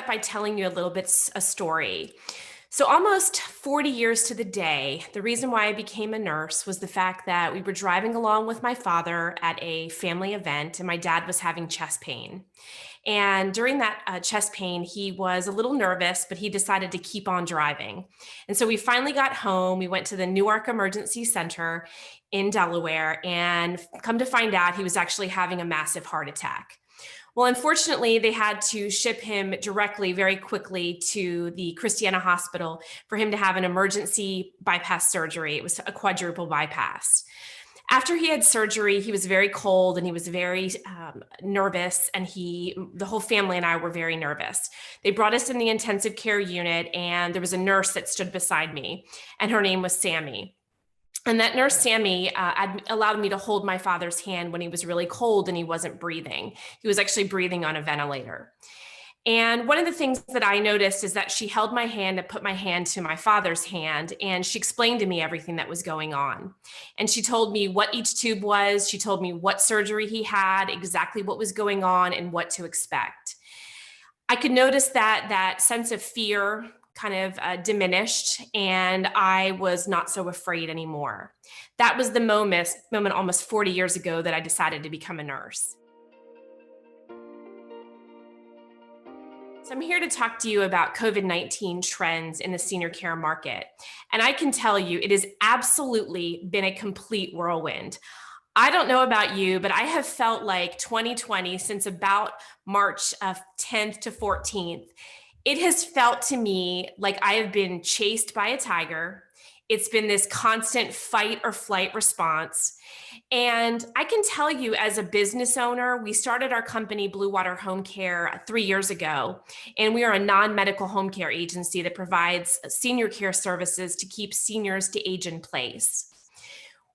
start by telling you a little bit a story. So almost 40 years to the day, the reason why I became a nurse was the fact that we were driving along with my father at a family event and my dad was having chest pain. And during that chest pain, he was a little nervous, but he decided to keep on driving. And so we finally got home. We went to the Newark Emergency Center in Delaware, and come to find out, he was actually having a massive heart attack. Well, unfortunately, they had to ship him directly, very quickly to the Christiana Hospital for him to have an emergency bypass surgery. It was a quadruple bypass. After he had surgery, he was very cold and he was very nervous, and the whole family and I were very nervous. They brought us in the intensive care unit, and there was a nurse that stood beside me, and her name was Sammy. And that nurse, Sammy, allowed me to hold my father's hand when he was really cold and he wasn't breathing. He was actually breathing on a ventilator. And one of the things that I noticed is that she held my hand and put my hand to my father's hand, and she explained to me everything that was going on. And she told me what each tube was. She told me what surgery he had, exactly what was going on, and what to expect. I could notice that sense of fear kind of diminished, and I was not so afraid anymore. That was the moment almost 40 years ago that I decided to become a nurse. So I'm here to talk to you about COVID-19 trends in the senior care market. And I can tell you, it has absolutely been a complete whirlwind. I don't know about you, but I have felt like 2020, since about March 10th to 14th, it has felt to me like I have been chased by a tiger. It's been this constant fight or flight response. And I can tell you, as a business owner, we started our company, Blue Water Homecare, 3 years ago. And we are a non-medical home care agency that provides senior care services to keep seniors to age in place.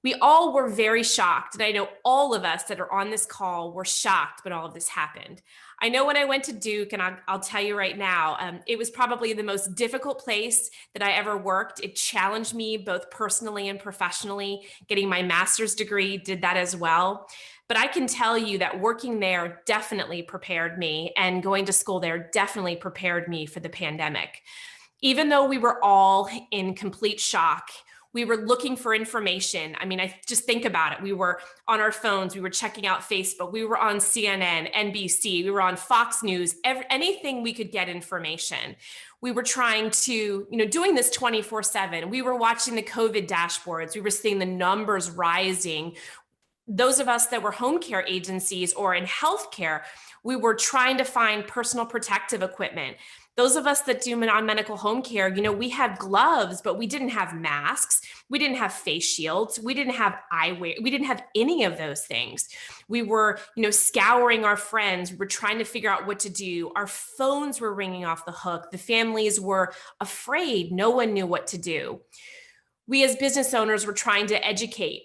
We all were very shocked, and I know all of us that are on this call were shocked when all of this happened. I know when I went to Duke, and I'll tell you right now, it was probably the most difficult place that I ever worked. It challenged me both personally and professionally. Getting my master's degree did that as well. But I can tell you that working there definitely prepared me, and going to school there definitely prepared me for the pandemic. Even though we were all in complete shock, we were looking for information. I mean, I just think about it. We were on our phones. We were checking out Facebook. We were on CNN, NBC. We were on Fox News, anything we could get information. We were trying to, doing this 24/7. We were watching the COVID dashboards. We were seeing the numbers rising. Those of us that were home care agencies or in healthcare, we were trying to find personal protective equipment. Those of us that do non-medical home care, we had gloves, but we didn't have masks. We didn't have face shields. We didn't have eyewear. We didn't have any of those things. We were, scouring our friends. We were trying to figure out what to do. Our phones were ringing off the hook. The families were afraid. No one knew what to do. We as business owners were trying to educate.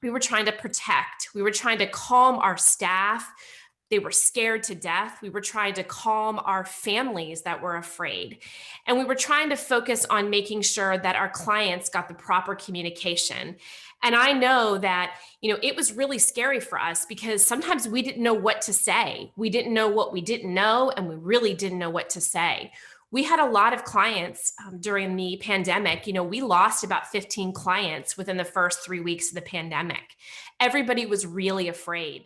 We were trying to protect. We were trying to calm our staff. They were scared to death. We were trying to calm our families that were afraid. And we were trying to focus on making sure that our clients got the proper communication. And I know that, it was really scary for us because sometimes we didn't know what to say. We didn't know what we didn't know, and we really didn't know what to say. We had a lot of clients during the pandemic. We lost about 15 clients within the first 3 weeks of the pandemic. Everybody was really afraid.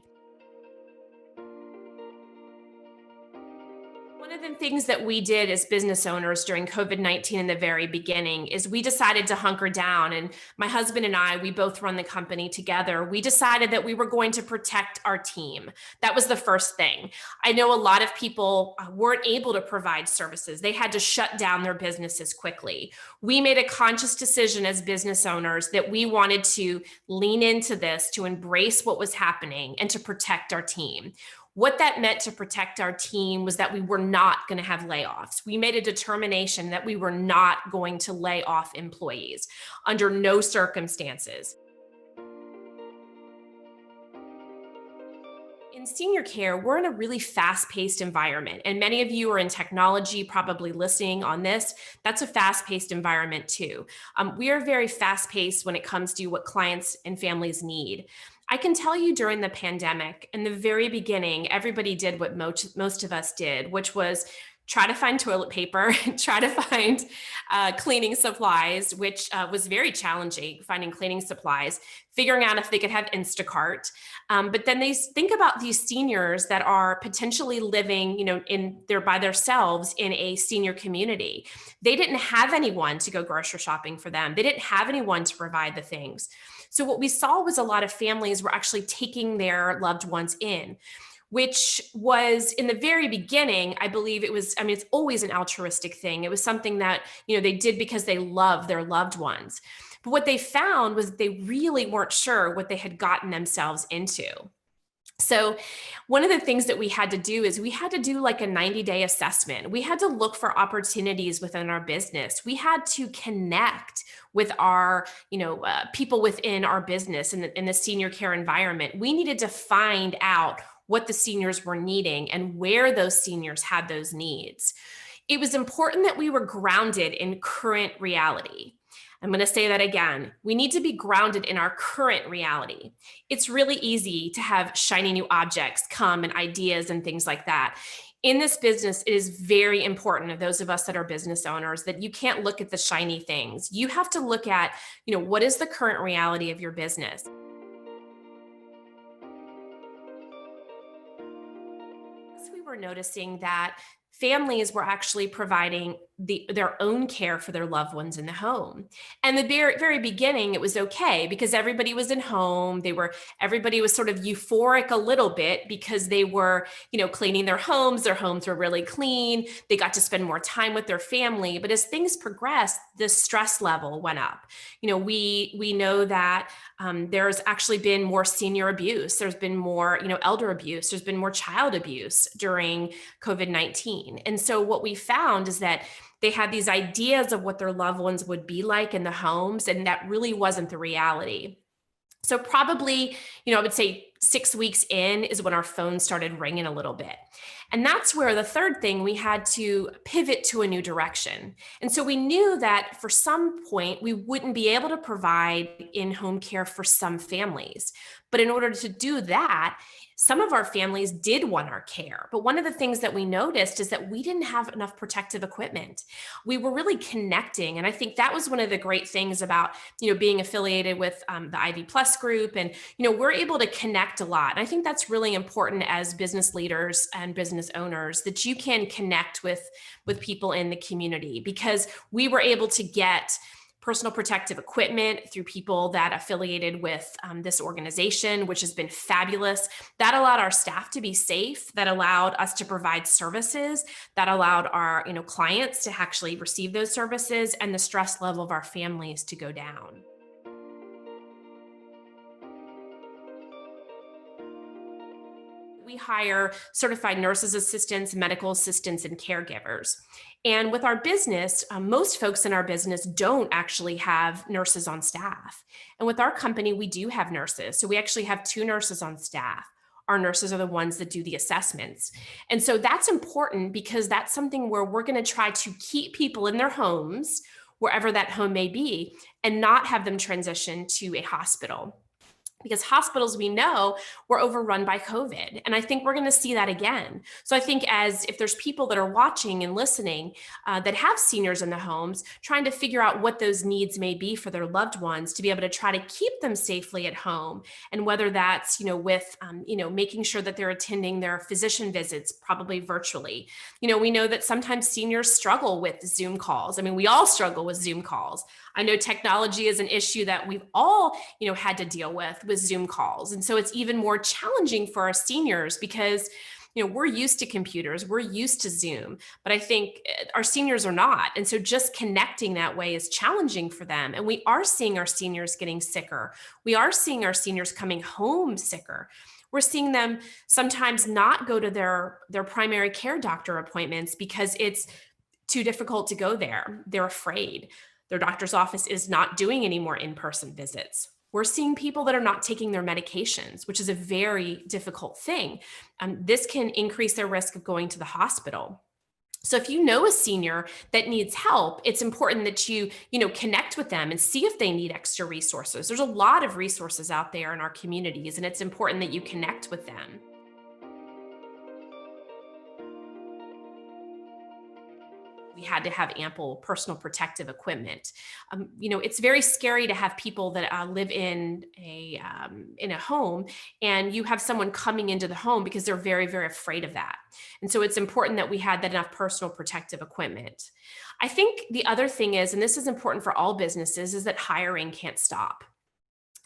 One of the things that we did as business owners during COVID-19 in the very beginning is we decided to hunker down. And my husband and I, we both run the company together. We decided that we were going to protect our team. That was the first thing. I know a lot of people weren't able to provide services. They had to shut down their businesses quickly. We made a conscious decision as business owners that we wanted to lean into this, to embrace what was happening, and to protect our team. What that meant to protect our team was that we were not going to have layoffs. We made a determination that we were not going to lay off employees under no circumstances. In senior care, we're in a really fast-paced environment, and many of you are in technology, probably listening on this. That's a fast-paced environment too. We are very fast-paced when it comes to what clients and families need. I can tell you during the pandemic, in the very beginning, everybody did what most of us did, which was try to find toilet paper, try to find cleaning supplies, which was very challenging, finding cleaning supplies, figuring out if they could have Instacart. But then they think about these seniors that are potentially living, by themselves in a senior community. They didn't have anyone to go grocery shopping for them. They didn't have anyone to provide the things. So what we saw was a lot of families were actually taking their loved ones in, which was in the very beginning, I believe it's always an altruistic thing. It was something that, they did because they love their loved ones. But what they found was they really weren't sure what they had gotten themselves into. So one of the things that we had to do is we had to do like a 90-day assessment. We had to look for opportunities within our business. We had to connect with our, people within our business in the senior care environment. We needed to find out what the seniors were needing and where those seniors had those needs. It was important that we were grounded in current reality. I'm going to say that again. We need to be grounded in our current reality. It's really easy to have shiny new objects come and ideas and things like that. In this business, it is very important of those of us that are business owners that you can't look at the shiny things. You have to look at, what is the current reality of your business? We were noticing that families were actually providing their own care for their loved ones in the home. And the very, very beginning, it was okay because everybody was in home. Everybody was sort of euphoric a little bit because they were, cleaning their homes. Their homes were really clean. They got to spend more time with their family. But as things progressed, the stress level went up. We know that there's actually been more senior abuse. There's been more, elder abuse. There's been more child abuse during COVID-19. And so what we found is that they had these ideas of what their loved ones would be like in the homes, and that really wasn't the reality. So probably, I would say 6 weeks in is when our phone started ringing a little bit. And that's where the third thing, we had to pivot to a new direction. And so we knew that for some point, we wouldn't be able to provide in-home care for some families. But in order to do that, some of our families did want our care. But one of the things that we noticed is that we didn't have enough protective equipment. We were really connecting. And I think that was one of the great things about, being affiliated with the Ivy Plus group. And, we're able to connect a lot. And I think that's really important as business leaders and business owners, that you can connect with people in the community, because we were able to get personal protective equipment through people that affiliated with this organization, which has been fabulous. That allowed our staff to be safe. That allowed us to provide services. That allowed our clients to actually receive those services, and the stress level of our families to go down. We hire certified nurses assistants, medical assistants, and caregivers. And with our business, most folks in our business don't actually have nurses on staff. And with our company, we do have nurses. So we actually have 2 nurses on staff. Our nurses are the ones that do the assessments. And so that's important because that's something where we're going to try to keep people in their homes, wherever that home may be, and not have them transition to a hospital. Because hospitals, we know, were overrun by COVID. And I think we're going to see that again. So I think if there's people that are watching and listening that have seniors in the homes, trying to figure out what those needs may be for their loved ones to be able to try to keep them safely at home. And whether that's, with, making sure that they're attending their physician visits, probably virtually. We know that sometimes seniors struggle with Zoom calls. I mean, we all struggle with Zoom calls. I know technology is an issue that we've all, had to deal with Zoom calls. And so it's even more challenging for our seniors because, we're used to computers, we're used to Zoom, but I think our seniors are not. And so just connecting that way is challenging for them. And we are seeing our seniors getting sicker. We are seeing our seniors coming home sicker. We're seeing them sometimes not go to their primary care doctor appointments because it's too difficult to go there. They're afraid. Their doctor's office is not doing any more in-person visits. We're seeing people that are not taking their medications, which is a very difficult thing. This can increase their risk of going to the hospital. So if you know a senior that needs help, it's important that you connect with them and see if they need extra resources. There's a lot of resources out there in our communities, and it's important that you connect with them. had to have ample personal protective equipment. It's very scary to have people that live in a home, and you have someone coming into the home because they're very, very afraid of that. And so it's important that we had that enough personal protective equipment. I think the other thing is, and this is important for all businesses, is that hiring can't stop.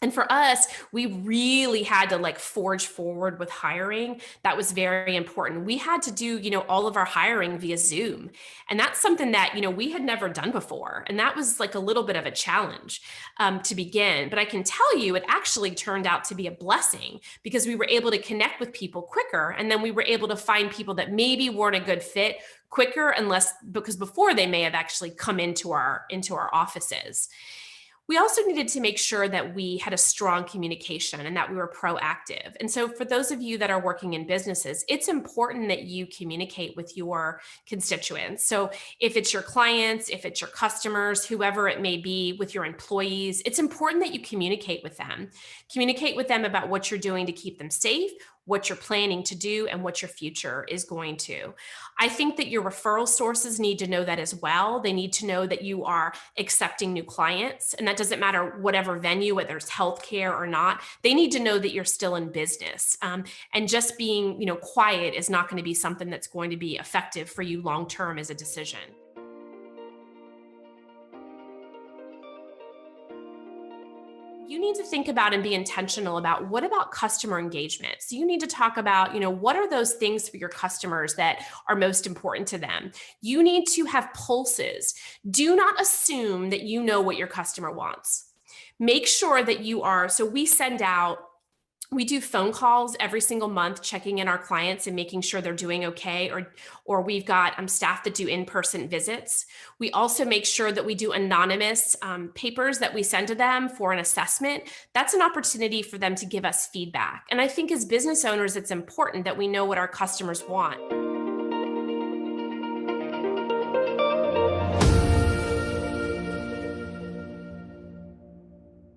And for us, we really had to like forge forward with hiring. That was very important. We had to do, all of our hiring via Zoom. And that's something that, we had never done before. And that was like a little bit of a challenge to begin. But I can tell you, it actually turned out to be a blessing because we were able to connect with people quicker. And then we were able to find people that maybe weren't a good fit quicker, unless because before they may have actually come into our offices. We also needed to make sure that we had a strong communication and that we were proactive. And so for those of you that are working in businesses, it's important that you communicate with your constituents. So if it's your clients, if it's your customers, whoever it may be, with your employees, it's important that you communicate with them. Communicate with them about what you're doing to keep them safe, what you're planning to do, and what your future is going to. I think that your referral sources need to know that as well. They need to know that you are accepting new clients, and that doesn't matter whatever venue, whether it's healthcare or not. They need to know that you're still in business. And just being, quiet is not going to be something that's going to be effective for you long term as a decision. You need to think about and be intentional about what about customer engagement. So you need to talk about, what are those things for your customers that are most important to them? You need to have pulses. Do not assume that you know what your customer wants. Make sure that you are, so we do phone calls every single month, checking in our clients and making sure they're doing okay, or we've got staff that do in-person visits. We also make sure that we do anonymous papers that we send to them for an assessment. That's an opportunity for them to give us feedback. And I think as business owners, it's important that we know what our customers want.